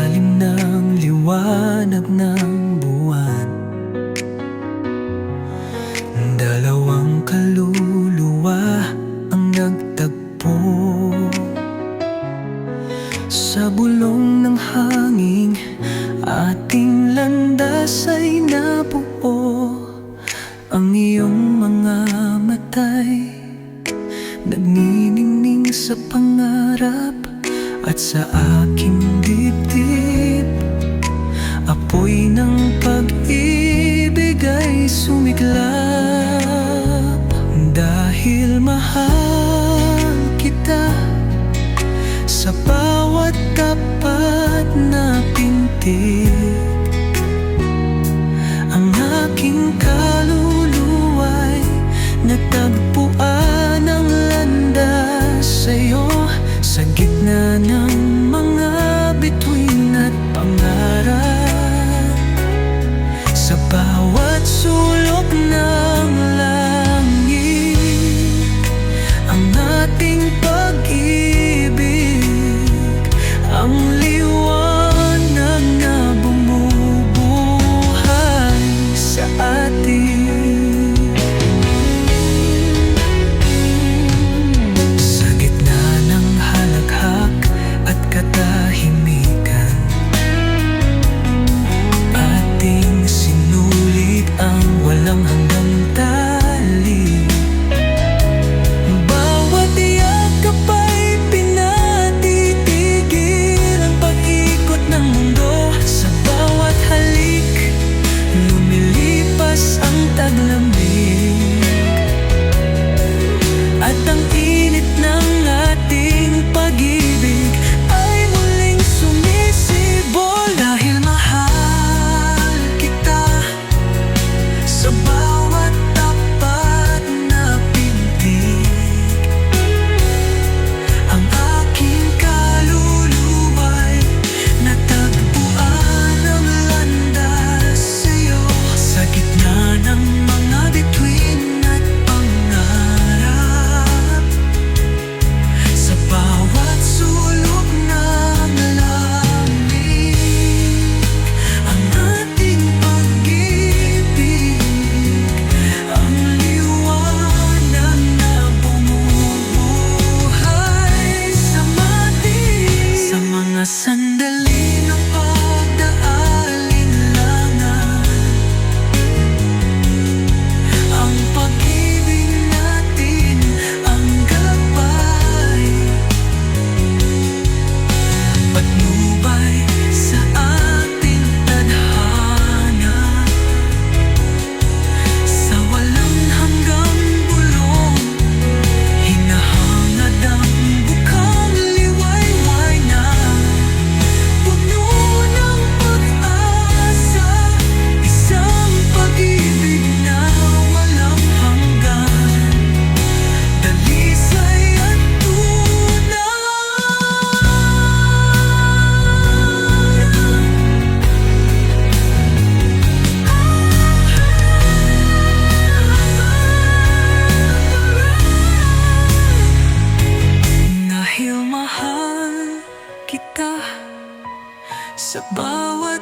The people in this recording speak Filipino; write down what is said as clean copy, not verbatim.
ilalim ng liwanag ng buwan. Dalawang kaluluwa ang nagtagpo sa bulong ng hangin. Ating landas ay nabuo. Ang iyong mga matay nagniningning sa pangarap, at sa aking dibdib apoy ng pag-ibig ay sumiklap. Dahil mahal kita, sa bawat tapat na pintig ang aking kaluluwa'y nagtagpuan ng landas sa'yo. Sa gitna ng mga bituin at pangarap, sa bawat sulok ng langit, ang ating pag-ibig, ang liwanag na bumubuhay sa atin. Sa gitna ng halakhak at katahimikan, ating sinulit ang walang hanggang tali. Bawat yakap ay pinatitigil ang pag-ikot ng mundo. Sa bawat halik, lumilipas ang taglamig, at ang init ng ating pag-ibig ay muling sumisibol. Dahil mahal kita, sa bawat tapat na pintig ang aking kaluluwa'y natagpuan ng landas sa'yo. Sa gitna ng mga bituin at pangarap, sa bawat sulok ng langit, ang ating pag-ibig, ang liwanag na bumubuhay sa atin. Sa mga sandali ng pagdaalinlangan, ang pag-ibig natin ang gabay, patnubay sa ating tadhana. Sa walang hanggang bulong, hinahangad ang bukang liwayway na puno ng pag-asa. Isang pag-ibig na walang hanggan, dalisay at tunay. Dahil mahal kita, sa bawat